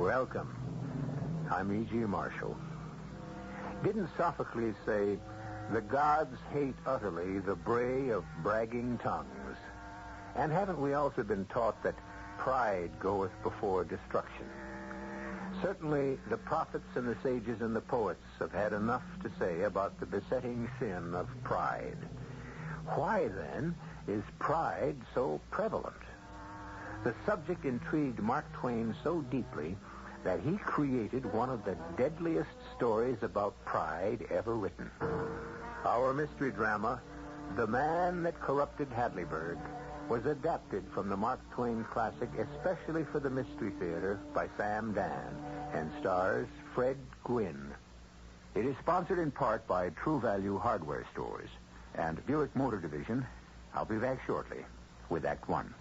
Welcome. I'm E.G. Marshall. Didn't Sophocles say, "The gods hate utterly the bray of bragging tongues"? And haven't we also been taught that pride goeth before destruction? Certainly, the prophets and the sages and the poets have had enough to say about the besetting sin of pride. Why, then, is pride so prevalent? The subject intrigued Mark Twain so deeply that he created one of the deadliest stories about pride ever written. Our mystery drama, The Man That Corrupted Hadleyburg, was adapted from the Mark Twain classic especially for the Mystery Theater by Sam Dann and stars Fred Gwynne. It is sponsored in part by True Value Hardware Stores and Buick Motor Division. I'll be back shortly with Act One.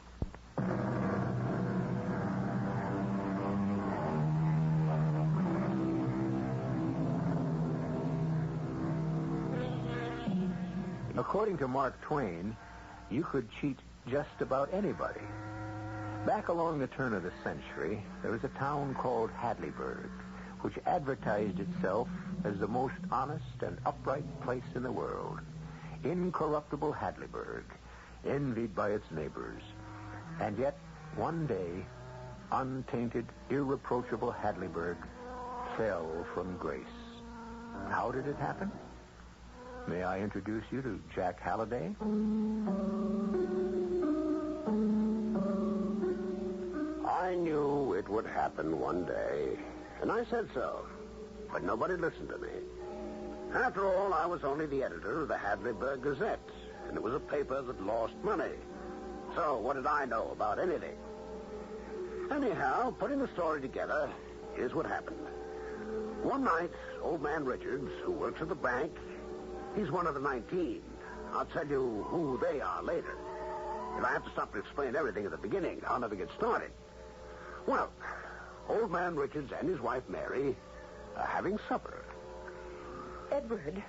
According to Mark Twain, you could cheat just about anybody. Back along the turn of the century, there was a town called Hadleyburg, which advertised itself as the most honest and upright place in the world. Incorruptible Hadleyburg, envied by its neighbors. And yet, one day, untainted, irreproachable Hadleyburg fell from grace. How did it happen? May I introduce you to Jack Halliday? I knew it would happen one day, and I said so. But nobody listened to me. After all, I was only the editor of the Hadleyburg Gazette, and it was a paper that lost money. So what did I know about anything? Anyhow, putting the story together, here's what happened. One night, old man Richards, who works at the bank, he's one of the 19. I'll tell you who they are later. If I have to stop to explain everything at the beginning, I'll never get started. Well, old man Richards and his wife Mary are having supper. Edward,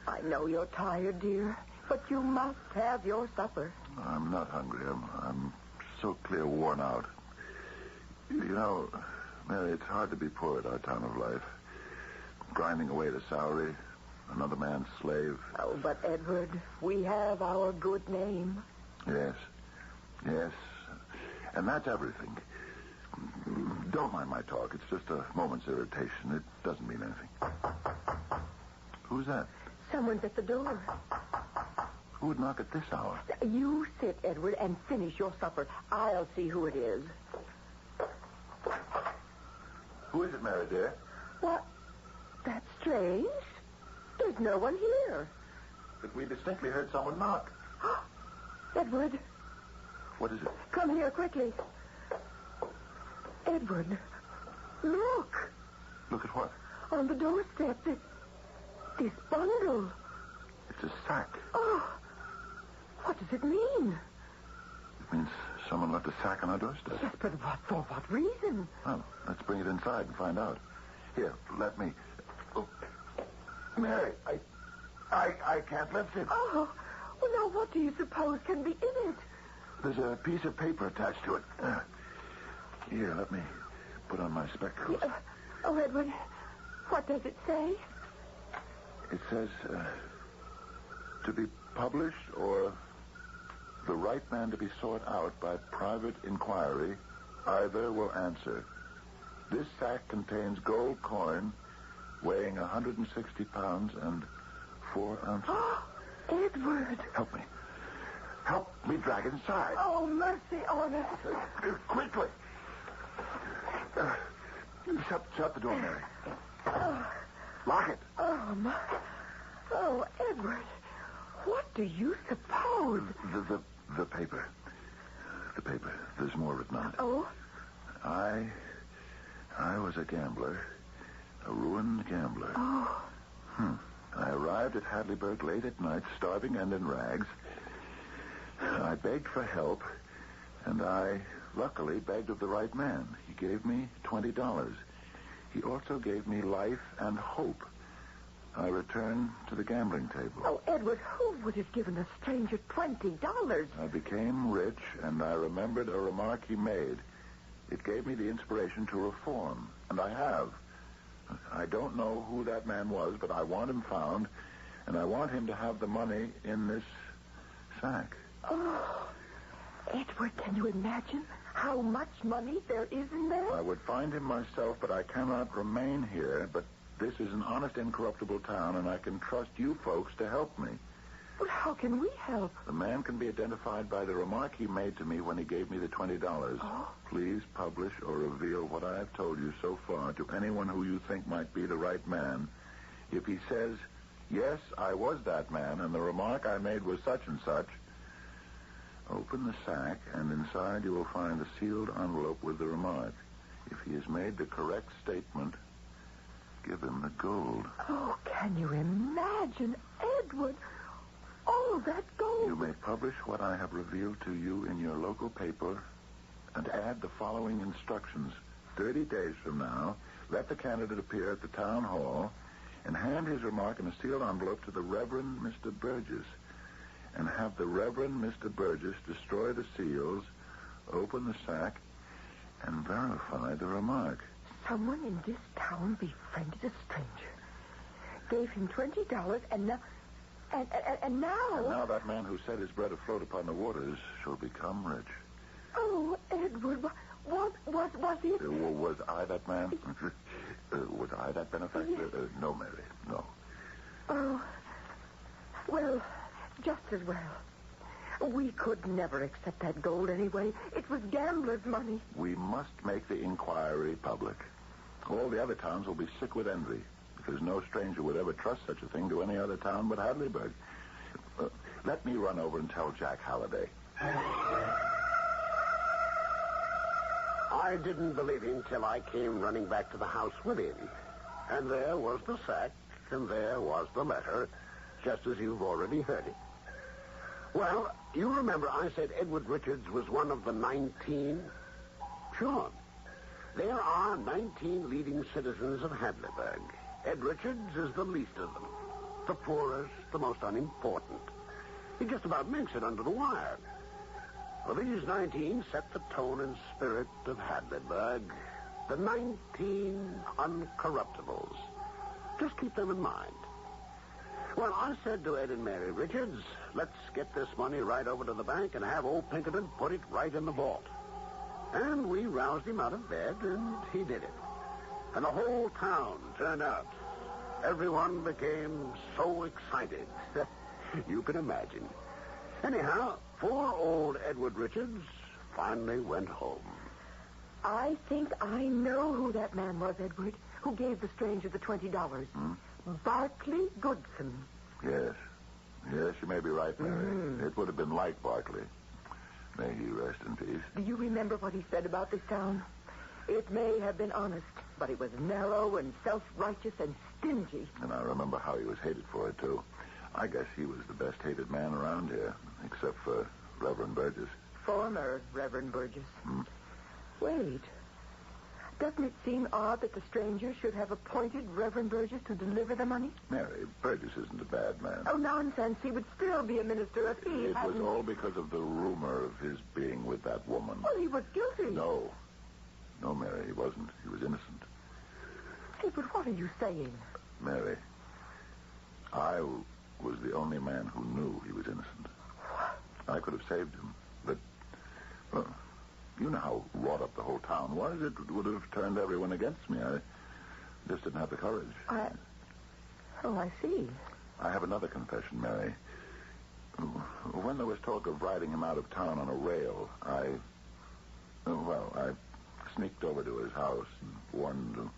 I know you're tired, dear, but you must have your supper. I'm not hungry. I'm so clear worn out. You know, Mary, it's hard to be poor at our time of life. Grinding away the salary, another man's slave. Oh, but Edward, we have our good name. Yes. And that's everything. Don't mind my talk. It's just a moment's irritation. It doesn't mean anything. Who's that? Someone's at the door. Who would knock at this hour? You sit, Edward, and finish your supper. I'll see who it is. Who is it, Mary, dear? What? That's strange. There's no one here. But we distinctly heard someone knock. Edward. What is it? Come here quickly. Edward, look. Look at what? On the doorstep, this bundle. It's a sack. Oh, what does it mean? It means someone left a sack on our doorstep. Yes, but for what reason? Well, let's bring it inside and find out. Here, let me. Oh. Mary, I can't lift it. Oh, well, now what do you suppose can be in it? There's a piece of paper attached to it. Here, let me put on my spectacles. Oh, Edward, what does it say? It says, to be published or the right man to be sought out by private inquiry, either will answer. This sack contains gold coin weighing 160 pounds and 4 ounces. Oh, Edward. Help me. Help me drag it inside. Oh, mercy on us. Quickly. Shut the door, Mary. Lock it. Oh, my. Oh, Edward. What do you suppose? The paper. The paper. There's more written on it. Oh? I was a gambler. A ruined gambler. Oh. I arrived at Hadleyburg late at night, starving and in rags. I begged for help, and I luckily begged of the right man. He gave me $20. He also gave me life and hope. I returned to the gambling table. Oh, Edward, who would have given a stranger $20? I became rich, and I remembered a remark he made. It gave me the inspiration to reform, and I have. I don't know who that man was, but I want him found, and I want him to have the money in this sack. Oh, Edward, can you imagine how much money there is in there? I would find him myself, but I cannot remain here. But this is an honest, incorruptible town, and I can trust you folks to help me. Well, how can we help? The man can be identified by the remark he made to me when he gave me the $20. Oh. Please publish or reveal what I have told you so far to anyone who you think might be the right man. If he says, yes, I was that man, and the remark I made was such and such, open the sack, and inside you will find a sealed envelope with the remark. If he has made the correct statement, give him the gold. Oh, can you imagine, Edward? All that gold. You may publish what I have revealed to you in your local paper and add the following instructions. 30 days from now, let the candidate appear at the town hall and hand his remark in a sealed envelope to the Reverend Mr. Burgess. And have the Reverend Mr. Burgess destroy the seals, open the sack, and verify the remark. Someone in this town befriended a stranger, gave him $20, and now... And now that man who set his bread afloat upon the waters shall become rich. Oh, Edward, was he... Was I that man? Was I that benefactor? Yes. No, Mary, no. Oh, well, just as well. We could never accept that gold anyway. It was gambler's money. We must make the inquiry public. All the other towns will be sick with envy, because no stranger would ever trust such a thing to any other town but Hadleyburg. Let me run over and tell Jack Halliday. I didn't believe him till I came running back to the house with him. And there was the sack, and there was the letter, just as you've already heard it. Well, you remember I said Edward Richards was one of the 19? Sure. There are 19 leading citizens of Hadleyburg. Ed Richards is the least of them. The poorest, the most unimportant. He just about makes it under the wire. Well, these 19 set the tone and spirit of Hadleyburg. The 19 uncorruptibles. Just keep them in mind. Well, I said to Ed and Mary Richards, let's get this money right over to the bank and have old Pinkerton put it right in the vault. And we roused him out of bed, and he did it. And the whole town turned out. Everyone became so excited. You can imagine. Anyhow, poor old Edward Richards finally went home. I think I know who that man was, Edward, who gave the stranger the $20. Barclay Goodson. Yes. Yes, you may be right, Mary. It would have been like Barclay. May he rest in peace. Do you remember what he said about this town? It may have been honest, but it was narrow and self-righteous and stingy. And I remember how he was hated for it, too. I guess he was the best hated man around here, except for Reverend Burgess. Former Reverend Burgess. Wait. Doesn't it seem odd that the stranger should have appointed Reverend Burgess to deliver the money? Mary, Burgess isn't a bad man. Oh, nonsense. He would still be a minister if he hadn't... It was all because of the rumor of his being with that woman. Well, he was guilty. No. No, Mary, he wasn't. He was innocent. Hey, but what are you saying? Mary, I was the only man who knew he was innocent. I could have saved him, but, well, you know how wrought up the whole town was. It would have turned everyone against me. I just didn't have the courage. Oh, I see. I have another confession, Mary. When there was talk of riding him out of town on a rail, I sneaked over to his house and warned him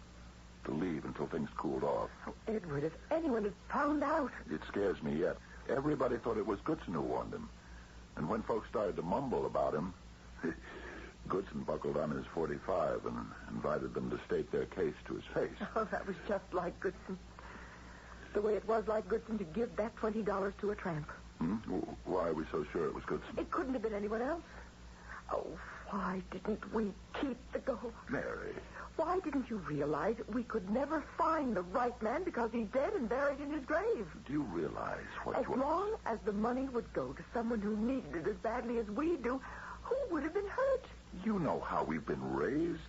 to leave until things cooled off. Oh, Edward, if anyone had found out... It scares me yet. Everybody thought it was Goodson who warned him. And when folks started to mumble about him, Goodson buckled on his .45 and invited them to state their case to his face. Oh, that was just like Goodson. The way it was like Goodson to give that $20 to a tramp. Why are we so sure it was Goodson? It couldn't have been anyone else. Oh, why didn't we keep the gold? Mary. Why didn't you realize we could never find the right man because he's dead and buried in his grave? Do you realize what As long as the money would go to someone who needed it as badly as we do, who would have been hurt? You know how we've been raised,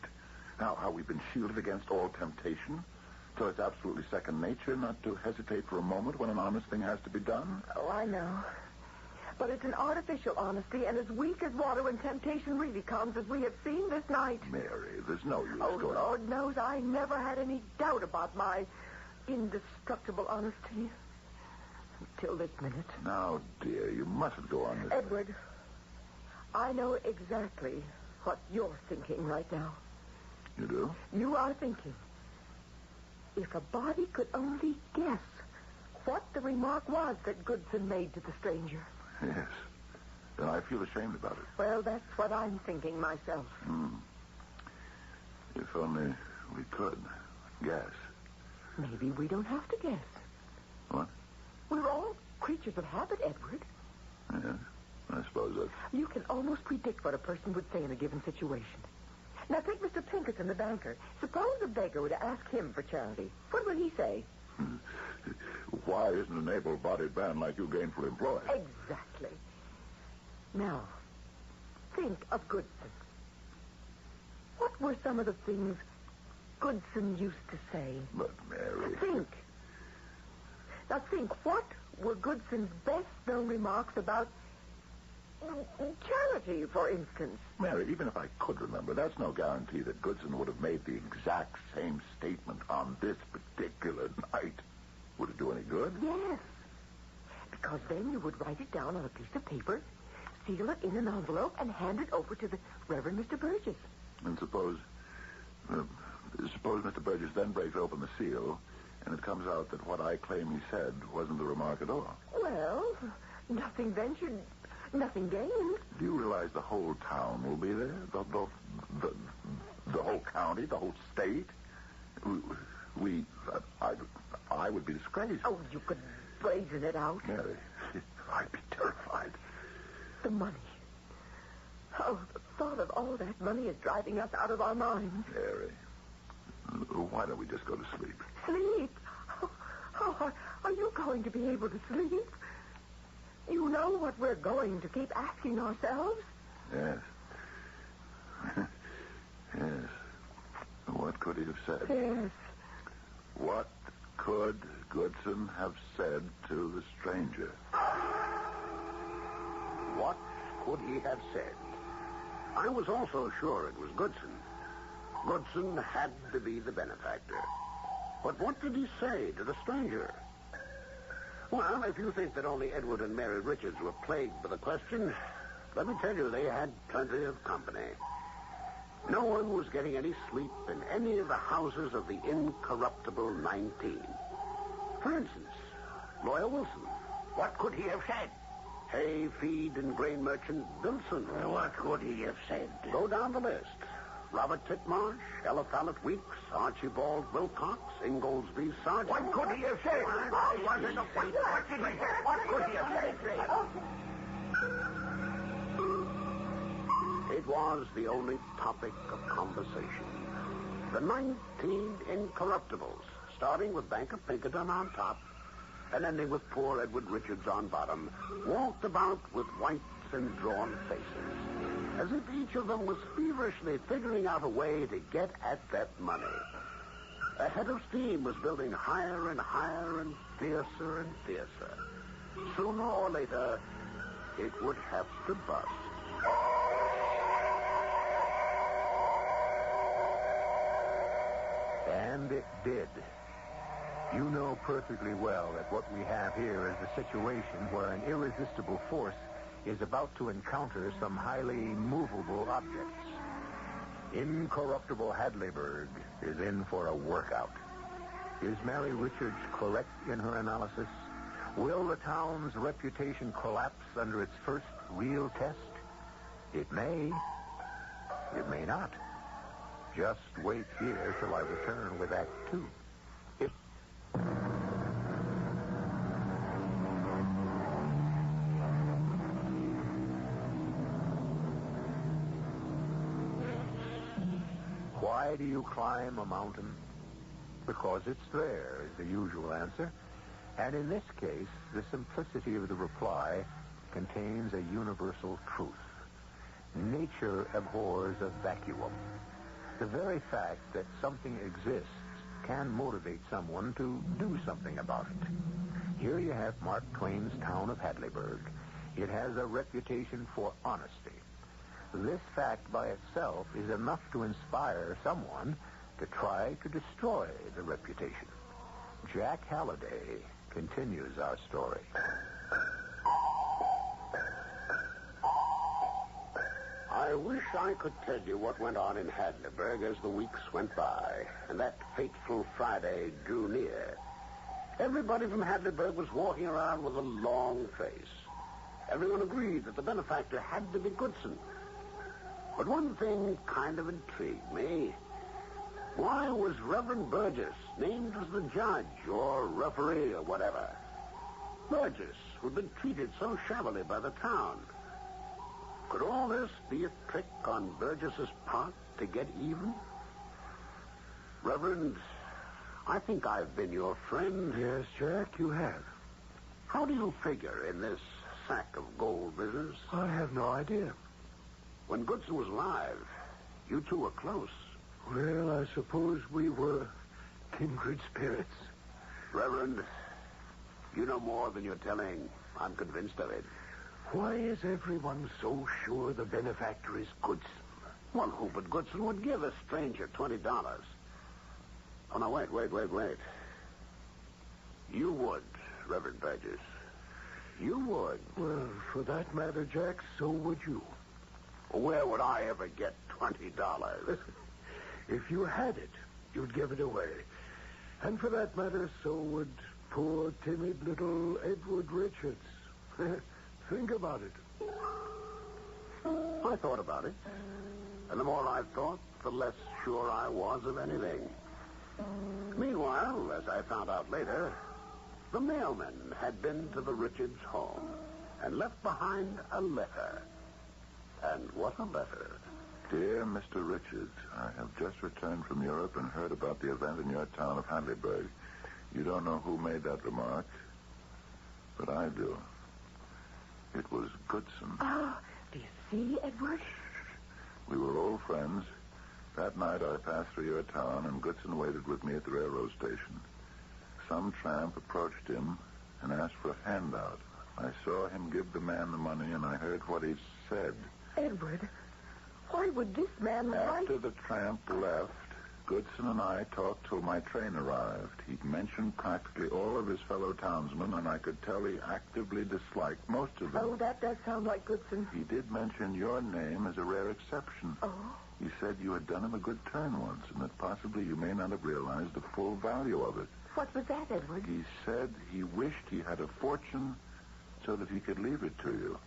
how we've been shielded against all temptation, so it's absolutely second nature not to hesitate for a moment when an honest thing has to be done. Oh, I know. But it's an artificial honesty, and as weak as water when temptation really comes, as we have seen this night. Mary, there's no use Oh, going... Lord knows I never had any doubt about my indestructible honesty. Until this minute. Now, dear, you mustn't go on this... Edward, I know exactly what you're thinking right now. You do? You are thinking, if a body could only guess what the remark was that Goodson made to the stranger. Yes. Then I feel ashamed about it. Well, that's what I'm thinking myself. If only we could guess. Maybe we don't have to guess. What? We're all creatures of habit, Edward. Yes, I suppose that's... You can almost predict what a person would say in a given situation. Now, take Mr. Pinkerton, the banker. Suppose a beggar were to ask him for charity. What would he say? Why isn't an able-bodied man like you gainfully employed? Exactly. Now, think of Goodson. What were some of the things Goodson used to say? But, Mary... Think. Now, think. What were Goodson's best-known remarks about charity, for instance? Mary, even if I could remember, that's no guarantee that Goodson would have made the exact same statement on this particular night. Would it do any good? Yes. Because then you would write it down on a piece of paper, seal it in an envelope, and hand it over to the Reverend Mr. Burgess. And suppose Mr. Burgess then breaks open the seal, and it comes out that what I claim he said wasn't the remark at all. Well, nothing ventured, nothing gained. Do you realize the whole town will be there? The whole county, the whole state? I would be disgraced. Oh, you could brazen it out. Mary, I'd be terrified. The money. Oh, the thought of all that money is driving us out of our minds. Mary, why don't we just go to sleep? Sleep? Oh, are you going to be able to sleep? You know what we're going to keep asking ourselves? Yes. Yes. What could he have said? Yes. What could Goodson have said to the stranger? What could he have said? I was also sure it was Goodson. Goodson had to be the benefactor. But what did he say to the stranger? Well, if you think that only Edward and Mary Richards were plagued with the question, let me tell you they had plenty of company. No one was getting any sleep in any of the houses of the incorruptible 19. For instance, Lawyer Wilson. What could he have said? Hay, feed, and grain merchant Benson. What could he have said? Go down the list. Robert Titmarsh, Eliphalet Weeks, Archibald Wilcox, Ingoldsby Sargent. What could he have said? What did he say? What could he have said? It was the only topic of conversation. The 19 incorruptibles, starting with Banker Pinkerton on top and ending with poor Edward Richards on bottom, walked about with whites and drawn faces, as if each of them was feverishly figuring out a way to get at that money. A head of steam was building higher and higher and fiercer. Sooner or later, it would have to bust. And it did. You know perfectly well that what we have here is a situation where an irresistible force is about to encounter some highly movable objects. Incorruptible Hadleyburg is in for a workout. Is Mary Richards correct in her analysis? Will the town's reputation collapse under its first real test? It may. It may not. Just wait here till I return with Act 2. Why do you climb a mountain? Because it's there, is the usual answer. And in this case, the simplicity of the reply contains a universal truth. Nature abhors a vacuum. The very fact that something exists can motivate someone to do something about it. Here you have Mark Twain's town of Hadleyburg. It has a reputation for honesty. This fact by itself is enough to inspire someone to try to destroy the reputation. Jack Halliday continues our story. I wish I could tell you what went on in Hadleyburg as the weeks went by and that fateful Friday drew near. Everybody from Hadleyburg was walking around with a long face. Everyone agreed that the benefactor had to be Goodson. But one thing kind of intrigued me. Why was Reverend Burgess named as the judge or referee or whatever? Burgess, who'd been treated so shabbily by the town. Could all this be a trick on Burgess's part to get even? Reverend, I think I've been your friend. Yes, Jack, you have. How do you figure in this sack of gold business? I have no idea. When Goodson was alive, you two were close. Well, I suppose we were kindred spirits. Reverend, you know more than you're telling. I'm convinced of it. Why is everyone so sure the benefactor is Goodson? Well, who but Goodson would give a stranger $20? Oh, no, wait. You would, Reverend Burgess. You would. Well, for that matter, Jack, so would you. Where would I ever get $20? If you had it, you'd give it away. And for that matter, so would poor, timid little Edward Richards. Think about it. I thought about it. And the more I thought, the less sure I was of anything. Meanwhile, as I found out later, the mailman had been to the Richards home and left behind a letter. And what a letter. Dear Mr. Richards, I have just returned from Europe and heard about the event in your town of Hadleyburg. You don't know who made that remark, but I do. It was Goodson. Oh, do you see, Edward? We were old friends. That night I passed through your town, and Goodson waited with me at the railroad station. Some tramp approached him and asked for a handout. I saw him give the man the money, and I heard what he said. Edward, why would this man After the tramp left, Goodson and I talked till my train arrived. He mentioned practically all of his fellow townsmen, and I could tell he actively disliked most of them. Oh, that does sound like Goodson. He did mention your name as a rare exception. Oh? He said you had done him a good turn once, and that possibly you may not have realized the full value of it. What was that, Edward? He said he wished he had a fortune so that he could leave it to you.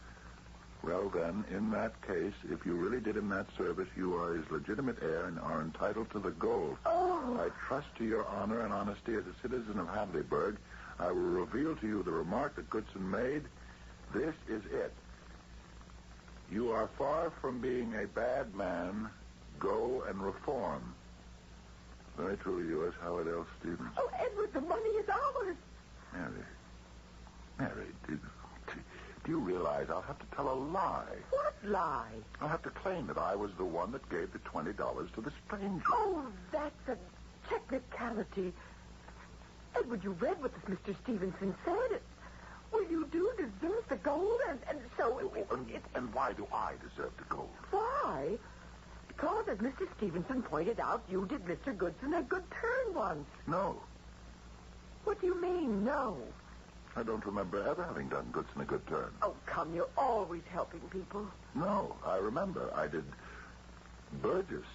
Well, then, in that case, if you really did him that service, you are his legitimate heir and are entitled to the gold. Oh! I trust to your honor and honesty as a citizen of Hadleyburg. I will reveal to you the remark that Goodson made. This is it. You are far from being a bad man. Go and reform. Very truly yours, Howard L. Stevens. Oh, Edward, the money is ours. Mary, do you realize I'll have to tell a lie? What lie? I'll have to claim that I was the one that gave the $20 to the stranger. Oh, that's a technicality. Edward, you read what this Mr. Stevenson said. Well, you do deserve the gold, and so... And why do I deserve the gold? Why? Because, as Mr. Stevenson pointed out, you did Mr. Goodson a good turn once. No. What do you mean, no? I don't remember ever having done Goodson a good turn. Oh, come, you're always helping people. No, I remember. I did Burgess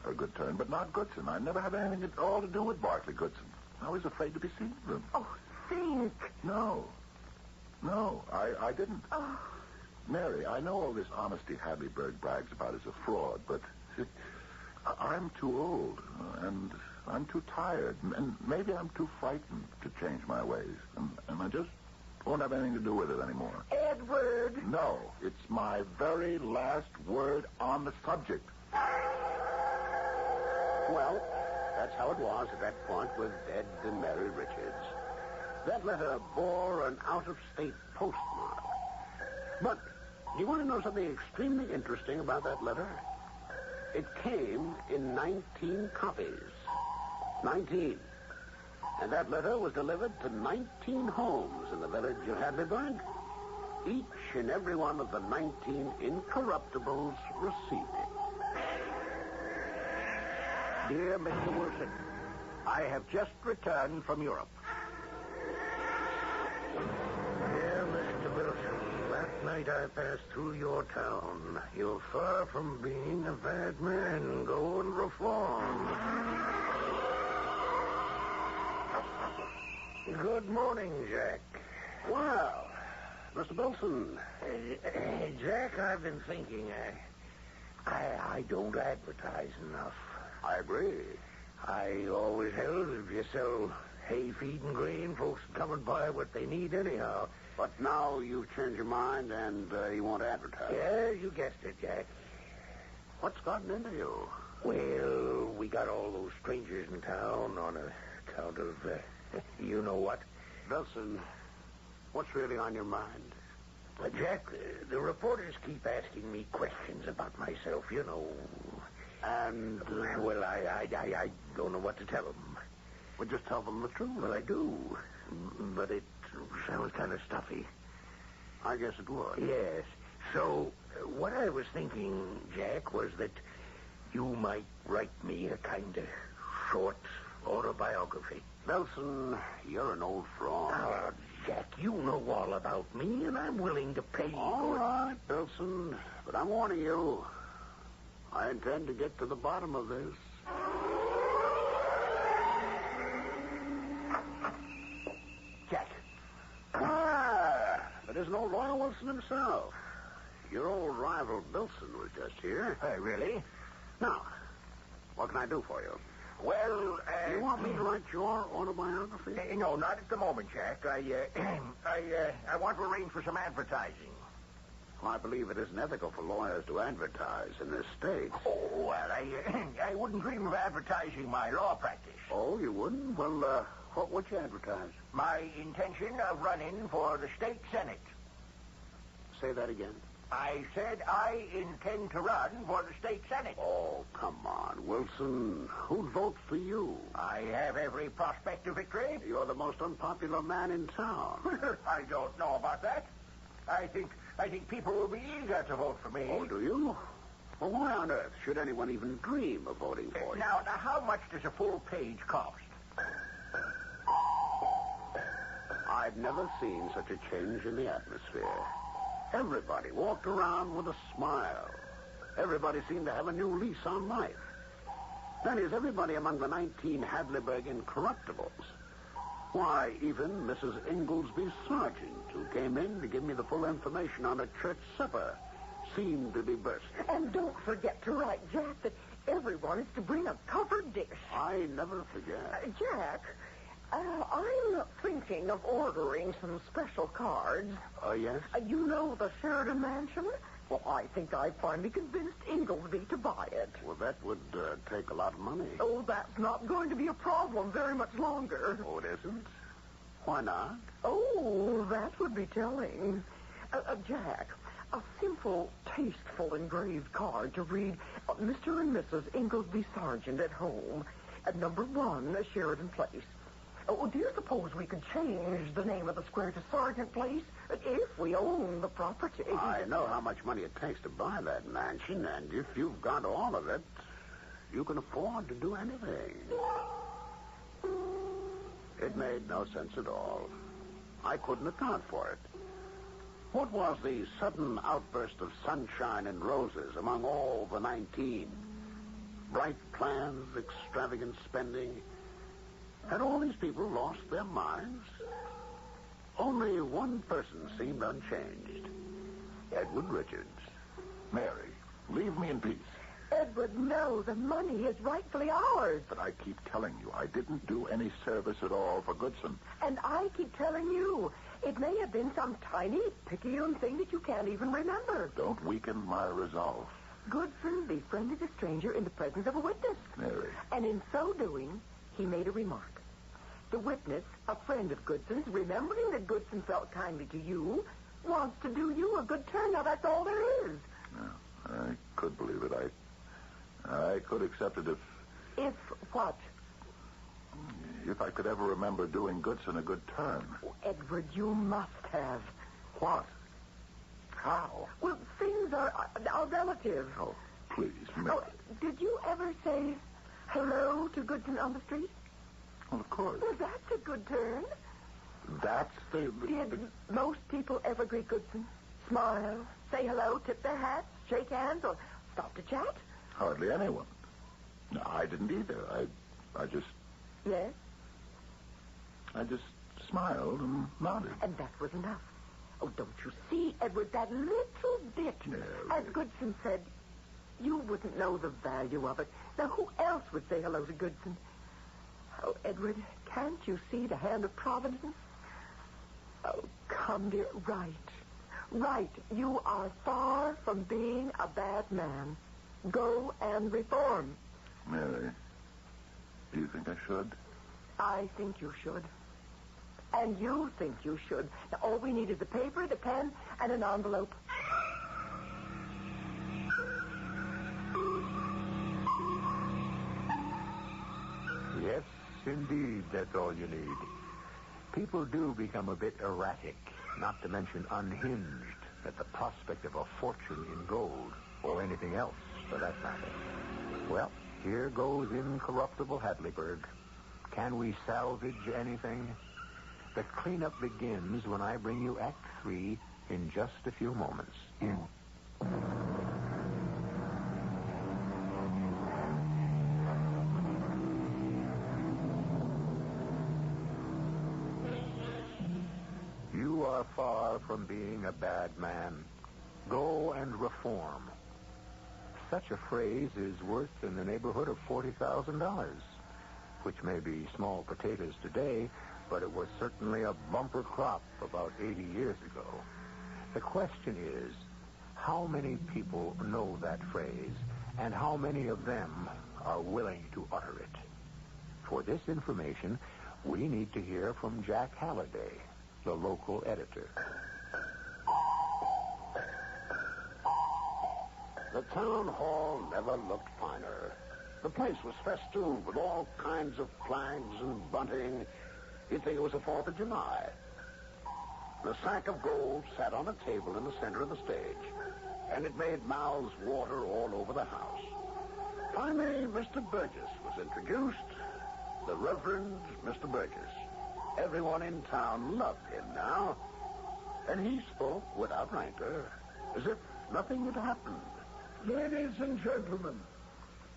a good turn, but not Goodson. I never had anything at all to do with Barclay Goodson. I was afraid to be seen with him. Oh, think. No, I didn't. Oh. Mary, I know all this honesty Hadleyburg brags about is a fraud, but I'm too old, and I'm too tired, and maybe I'm too frightened to change my ways, and I just won't have anything to do with it anymore. Edward! No, it's my very last word on the subject. Well, that's how it was at that point with Ed and Mary Richards. That letter bore an out-of-state postmark. But You want to know something extremely interesting about that letter? It came in 19 copies. 19. And that letter was delivered to 19 homes in the village of Hadleyburg. Each and every one of the 19 incorruptibles received it. Dear Mr. Wilson, I have just returned from Europe. Dear Mr. Wilson, that night I passed through your town. You're far from being a bad man. Go and reform. Good morning, Jack. Well, Mr. Benson. Jack, I've been thinking. I don't advertise enough. I agree. I always held that if you sell hay, feed, and grain, folks come and buy what they need anyhow. But now you've changed your mind and you won't advertise. Yeah, you guessed it, Jack. What's gotten into you? Well, we got all those strangers in town on account of, you know what. Benson, what's really on your mind? Jack, the reporters keep asking me questions about myself, you know. And, well, I don't know what to tell them. well, just tell them the truth. Well, I do, but it sounds kind of stuffy. I guess it would. Yes. So, what I was thinking, Jack, was that you might write me a kind of short autobiography. Benson, you're an old fraud. Now, Jack, you know all about me, and I'm willing to pay. All right, Benson, but I'm warning you. I intend to get to the bottom of this. Jack. It isn't old Royal Wilson himself. Your old rival Benson was just here. Really? Now, what can I do for you? Well, You want me to write your autobiography? No, not at the moment, Jack. I want to arrange for some advertising. Well, I believe it isn't ethical for lawyers to advertise in this state. Oh, well, I wouldn't dream of advertising my law practice. Oh, you wouldn't? Well, what would you advertise? My intention of running for the state senate. Say that again. I said I intend to run for the state senate. Oh, come on, Wilson. Who'd vote for you? I have every prospect of victory. You're the most unpopular man in town. I don't know about that. I think people will be eager to vote for me. Oh, do you? Well, why on earth should anyone even dream of voting for you? Now, how much does a full page cost? I've never seen such a change in the atmosphere. Everybody walked around with a smile. Everybody seemed to have a new lease on life. That is, everybody among the 19 Hadleyburg incorruptibles. Why, even Mrs. Inglesby Sargent, who came in to give me the full information on a church supper, seemed to be bursting. And don't forget to write, Jack, that everyone is to bring a covered dish. I never forget. Jack, I'm thinking of ordering some special cards. Oh, yes? You know the Sheridan Mansion? Well, I think I finally convinced Inglesby to buy it. Well, that would take a lot of money. Oh, that's not going to be a problem very much longer. Oh, it isn't? Why not? Oh, that would be telling. Jack, a simple, tasteful engraved card to read Mr. and Mrs. Inglesby Sargent at home at number 1 Sheridan Place. Oh, do you suppose we could change the name of the square to Sargent Place if we own the property? I know how much money it takes to buy that mansion, and if you've got all of it, you can afford to do anything. It made no sense at all. I couldn't account for it. What was the sudden outburst of sunshine and roses among all the 19? Bright plans, extravagant spending. Had all these people lost their minds? Only one person seemed unchanged. Edward Richards. Mary, leave me in peace. Edward, no, the money is rightfully ours. But I keep telling you, I didn't do any service at all for Goodson. And I keep telling you, it may have been some tiny, picayune thing that you can't even remember. Don't weaken my resolve. Goodson befriended a stranger in the presence of a witness. Mary. And in so doing, he made a remark. The witness, a friend of Goodson's, remembering that Goodson felt kindly to you, wants to do you a good turn. Now, that's all there is. No, I could believe it. I could accept it If what? if I could ever remember doing Goodson a good turn. Oh, Edward, you must have. What? How? Well, things are relative. Oh, please, Mary. Oh, did you ever say hello to Goodson on the street? Well, of course. Well, that's a good turn. That's the... Did most people ever greet Goodson? Smile, say hello, tip their hats, shake hands, or stop to chat? Hardly anyone. No, I didn't either. I just... Yes? I just smiled and nodded. And that was enough. Oh, don't you see, Edward, that little bit. No. As Goodson said, you wouldn't know the value of it. Now, who else would say hello to Goodson? Oh, Edward, can't you see the hand of Providence? Oh, come, dear. Right. You are far from being a bad man. Go and reform. Mary, do you think I should? I think you should. And you think you should. Now, all we need is the paper, the pen, and an envelope. Yes, indeed, that's all you need. People do become a bit erratic, not to mention unhinged, at the prospect of a fortune in gold, or anything else, for that matter. Well, here goes incorruptible Hadleyburg. Can we salvage anything? The cleanup begins when I bring you Act 3 in just a few moments. You are far from being a bad man. Go and reform. Such a phrase is worth in the neighborhood of $40,000, which may be small potatoes today, but it was certainly a bumper crop about 80 years ago. The question is, how many people know that phrase, and how many of them are willing to utter it? For this information, we need to hear from Jack Halliday, the local editor. The town hall never looked finer. The place was festooned with all kinds of flags and bunting. You'd think it was the 4th of July. The sack of gold sat on a table in the center of the stage, and it made mouths water all over the house. Finally, Mr. Burgess was introduced. The Reverend Mr. Burgess. Everyone in town loved him now, and he spoke without rancor, as if nothing had happened. Ladies and gentlemen,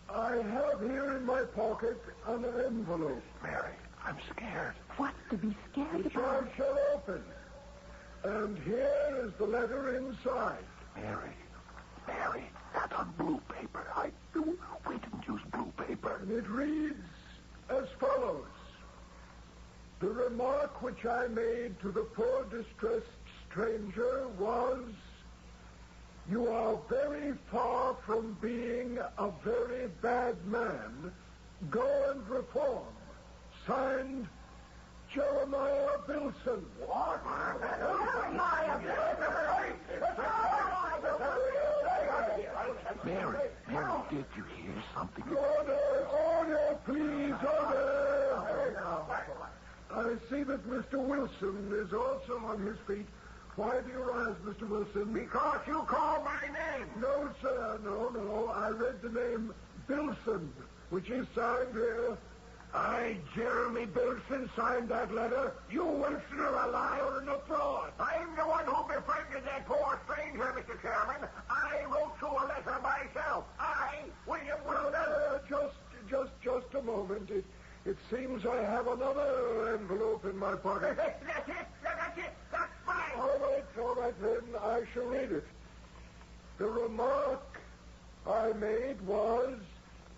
I have here in my pocket an envelope. Mary, I'm scared. What to be scared Which I about? shall open. And here is the letter inside. Mary, that's on blue paper. We didn't use blue paper. And it reads as follows. The remark which I made to the poor distressed stranger was, "You are very far from being a very bad man. Go and reform." Signed, Jeremiah Benson. What? Mary, did you hear something? Order, please, order. I see that Mr. Wilson is also on his feet. Why do you rise, Mr. Wilson? Because you called my name. No, sir, no. I read the name Benson, which is signed here. I, Jeremy Benson, signed that letter. You, Wilson, are a liar and a fraud. I'm the one who befriended that poor stranger, Mr. Chairman. I wrote you a letter myself. I, William Wilson. Just a moment. It seems I have another envelope in my pocket. That's it. That's fine. All right, then. I shall read it. The remark I made was,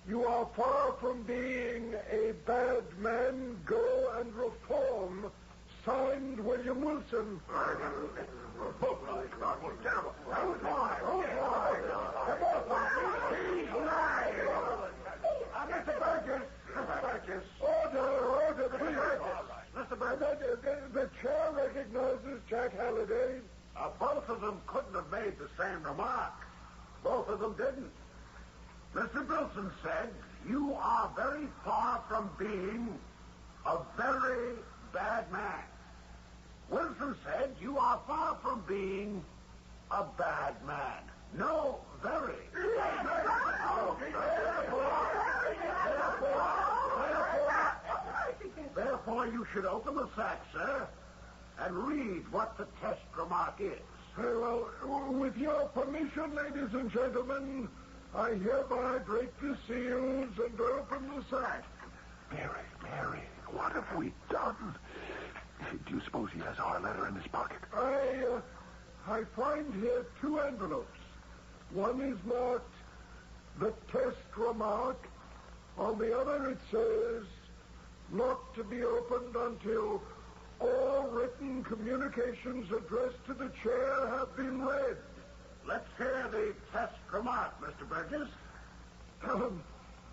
"You are far from being a bad man. Go and reform." Signed, William Wilson. Mr. Burgess. Order, please. Mr. Burgess. The chair recognizes Jack Halliday. A both of them couldn't have made the same remark. Both of them didn't. Mr. Benson said, you are very far from being a very bad man. Wilson said, you are far from being a bad man. No, very. Therefore, you should open the sack, sir, and read what the test remark is. Well, with your permission, ladies and gentlemen, I hereby break the seals and open the sack. Mary, what have we done? Do you suppose he has our letter in his pocket? I find here 2 envelopes. One is marked the test remark. On the other it says, not to be opened until all written communications addressed to the chair have been read. Let's hear the test remark, Mr. Burgess.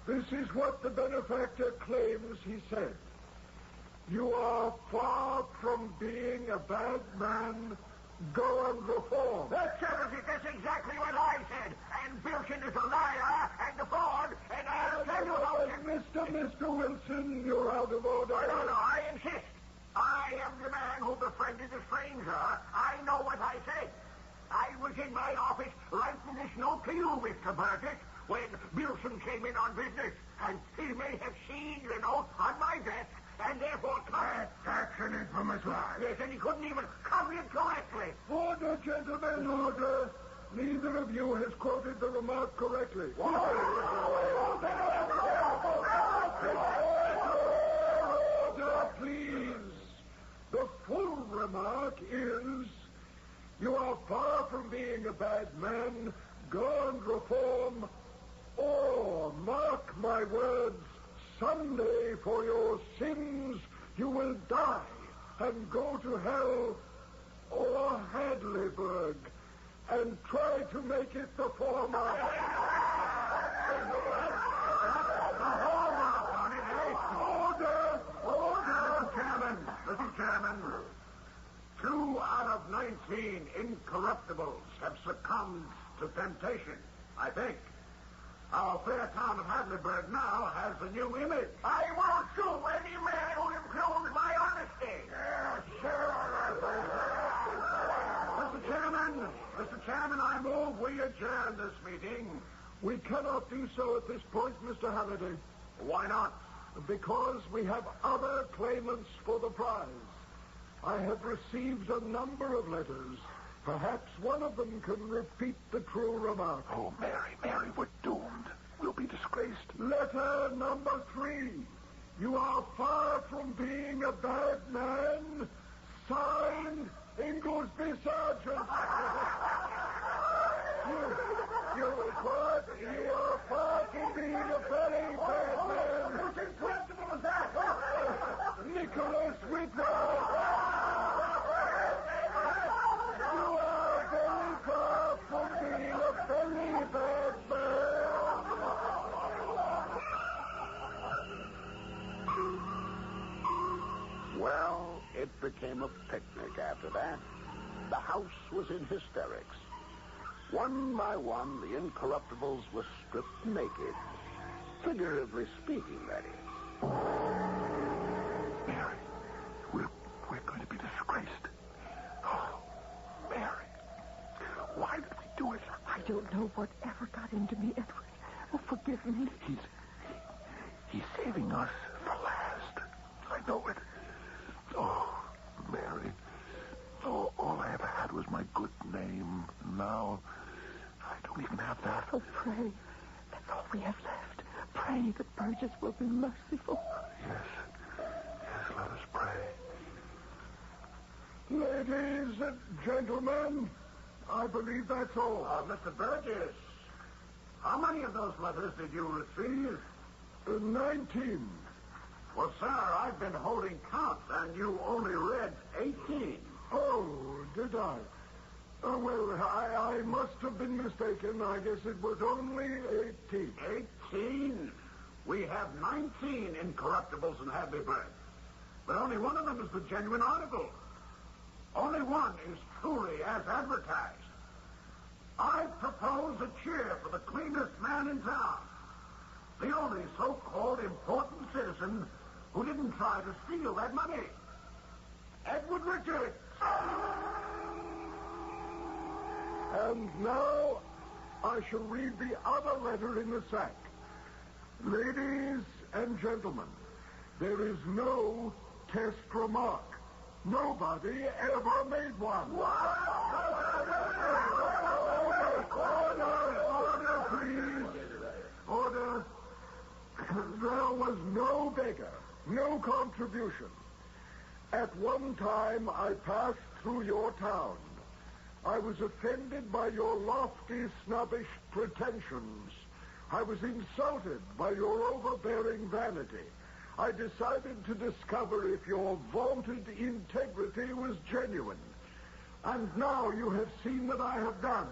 This is what the benefactor claims he said. You are far from being a bad man. Go and reform. That's exactly what I said. And Benson is a liar and a fraud, and I'll tell you about it. Mr. Wilson, you're out of order. No, I insist. I am the man who befriended the stranger. I know what I said. I was in my office writing this note to you, Mr. Burgess, when Benson came in on business, and he may have seen the note on my desk, and therefore... That's an infamous lie. Yes, and he couldn't even cover it correctly. Order, gentlemen, order. Neither of you has quoted the remark correctly. Order, please. The full remark is, you are far from being a bad man. Go and reform, or, mark my words, someday for your sins you will die and go to hell or Hadleyburg and try to make it the former. Order! Mr. Chairman, 2 out of 19 incorruptibles have succumbed to temptation, I think. Our fair town of Hadleyburg now has a new image. I won't sue any man who impugns my honesty. Mr. Chairman, I move we adjourn this meeting. We cannot do so at this point, Mr. Halliday. Why not? Because we have other claimants for the prize. I have received a number of letters. Perhaps one of them can repeat the true remark. Oh, Mary, we're doomed. We'll be disgraced. Letter number 3. You are far from being a bad man. Signed, Inglesby Sergeant. You are far from being a very bad man. Who's incorruptible as that? Nicholas Whitwell. You are very far from being a very bad man. Well, it became a picnic after that. The house was in hysterics. One by one, the incorruptibles were stripped naked. Figuratively speaking, that is. Mary, we're going to be disgraced. Oh, Mary, why did we do it? I don't know whatever got into me, Edward. Oh, forgive me. He's saving us for last. I know it. Oh, Mary. Oh, all I ever had was my good name. Now, I don't even have that. Oh, pray. That's all we have left. Pray that Burgess will be merciful. Yes, let us pray. Ladies and gentlemen, I believe that's all. Mr. Burgess, how many of those letters did you receive? 19. Well, sir, I've been holding count, and you only read 18. Oh, did I? Well, I must have been mistaken. I guess it was only 18. 18? We have 19 incorruptibles in Hadleyburg. But only one of them is the genuine article. Only one is truly as advertised. I propose a cheer for the cleanest man in town. The only so-called important citizen who didn't try to steal that money. Edward Richards. And now I shall read the other letter in the sack. Ladies and gentlemen, there is no test remark. Nobody ever made one. Order, please. Order. There was no beggar, no contribution. At one time, I passed through your town. I was offended by your lofty, snobbish pretensions. I was insulted by your overbearing vanity. I decided to discover if your vaunted integrity was genuine. And now you have seen what I have done.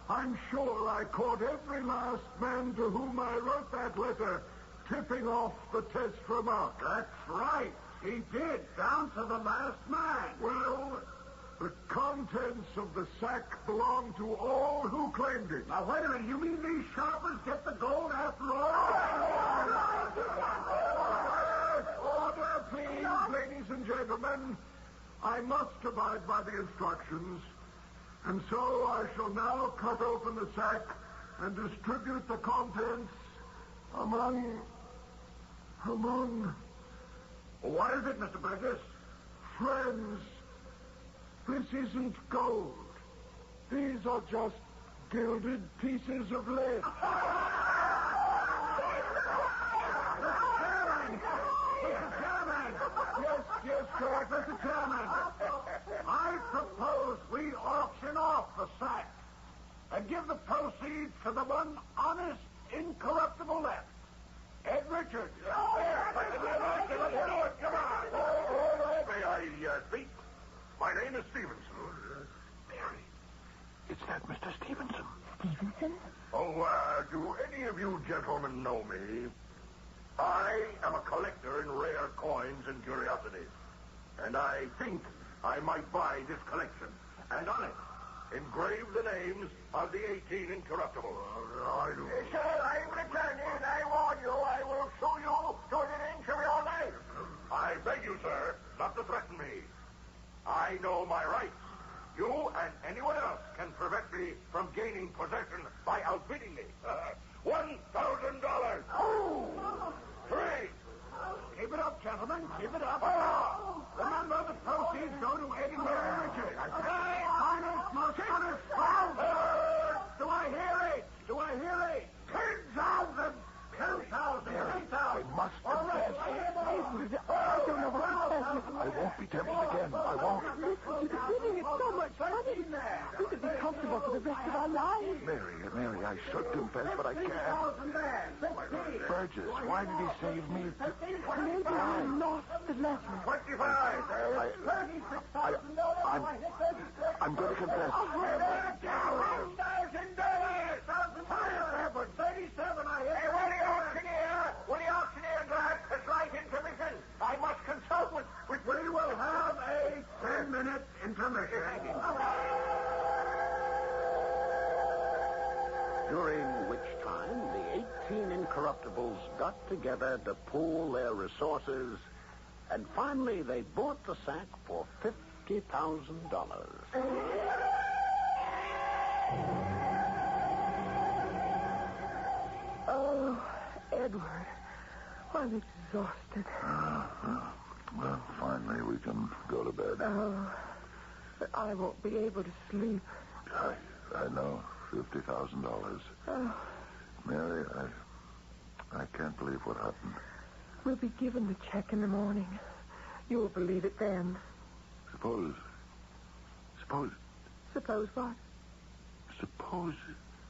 I'm sure I caught every last man to whom I wrote that letter tipping off the test remark. That's right. He did, down to the last man. Well, the contents of the sack belong to all who claimed it. Now, wait a minute. You mean these shoppers get the gold after all? Order, please, ladies and gentlemen. I must abide by the instructions. And so I shall now cut open the sack and distribute the contents among... What is it, Mr. Burgess? friends. This isn't gold. These are just gilded pieces of lead. Yes, correct, Mr. Chairman. I propose we auction off the sack and give the proceeds to the one honest, incorruptible left. Ed Richards. Come on. May I speak? My name is Stevenson. Mary, it's that Mr. Stevenson. Stevenson? Oh, do any of you gentlemen know me? I am a collector in rare coins and curiosities. And I think I might buy this collection. And on it, engrave the names of the 18 incorruptibles. Sir, I'm returning. I warn you, I will sue you to an inch of your life. I beg you, sir, not to threaten me. I know my rights. You and anyone else can prevent me from gaining possession by outbidding me. $1,000. Oh! 3. Keep it up, gentlemen. Keep it up. Remember, the proceeds go to Ed and Mary Richards. Honest, most honest. Do I hear it? Do I hear it? 10,000. 10,000. 10,000. I must confess. I don't know what to tell you. I won't be tempted again. I won't. Listen, you're giving it so much money. We could be comfortable for the rest of our lives. Mary, I should confess, but I can't. Burgess, why did he save me? Maybe I lost the letter. 25. I'm going to confess. $1,000. 37, I hear. Hey, will the auctioneer grant his right intermission? I must consult with... We will have a 10-minute intermission. During which time the 18 incorruptibles got together to pool their resources, and finally they bought the sack for $50,000. Oh, Edward, I'm exhausted. Well, finally we can go to bed. Oh, but I won't be able to sleep. I know. $50,000. Oh, Mary, I can't believe what happened. we'll be given the check in the morning. You'll believe it then. Suppose Suppose what? Suppose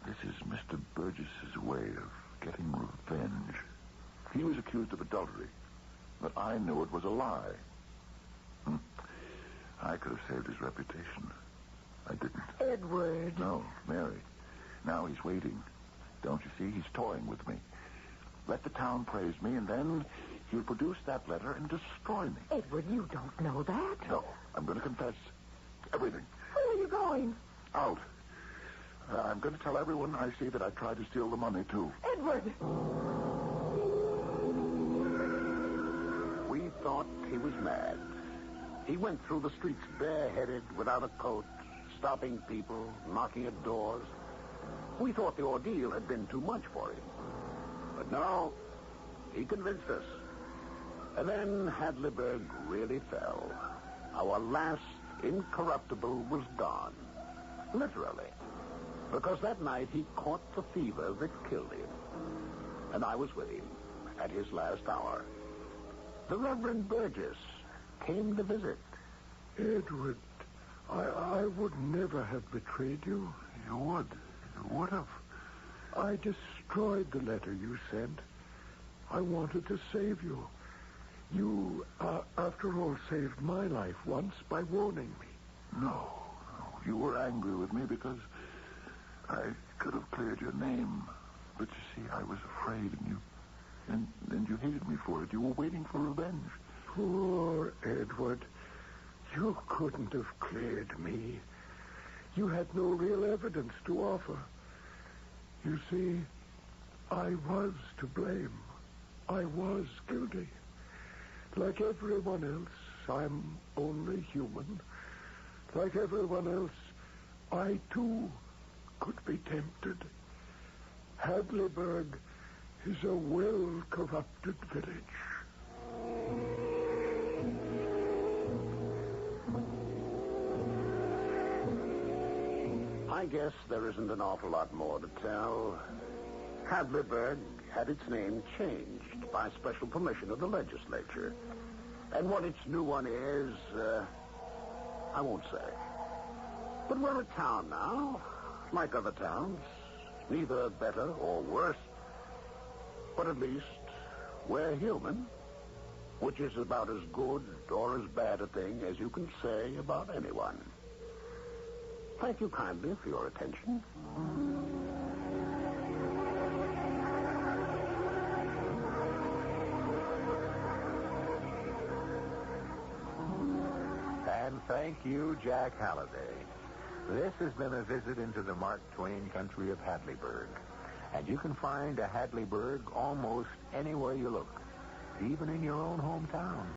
this is Mr. Burgess's way of getting revenge. He was accused of adultery, but I knew it was a lie. I could have saved his reputation. I didn't. Edward. No, Mary. Now he's waiting. Don't you see? He's toying with me. Let the town praise me, and then he'll produce that letter and destroy me. Edward, you don't know that. No, I'm going to confess. Everything. Where are you going? Out. I'm going to tell everyone I see that I tried to steal the money, too. Edward! We thought he was mad. He went through the streets bareheaded, without a coat, stopping people, knocking at doors. We thought the ordeal had been too much for him. But no, he convinced us. And then Hadleyburg really fell. Our last incorruptible was gone. Literally. Because that night he caught the fever that killed him. And I was with him at his last hour. The Reverend Burgess came to visit. Edward, I would never have betrayed you. You would. You would have. I destroyed the letter you sent. I wanted to save you. You, after all, saved my life once by warning me. No. You were angry with me because I could have cleared your name. But you see, I was afraid, and you hated me for it. You were waiting for revenge. Poor Edward. You couldn't have cleared me. You had no real evidence to offer. You see, I was to blame. I was guilty. Like everyone else, I'm only human. Like everyone else, I, too, could be tempted. Hadleyburg is a well-corrupted village. I guess there isn't an awful lot more to tell. Hadleyburg had its name changed by special permission of the legislature. And what its new one is, I won't say. But we're a town now, like other towns. Neither better or worse. But at least we're human, which is about as good or as bad a thing as you can say about anyone. Thank you kindly for your attention. And thank you, Jack Halliday. This has been a visit into the Mark Twain country of Hadleyburg. And you can find a Hadleyburg almost anywhere you look, even in your own hometown.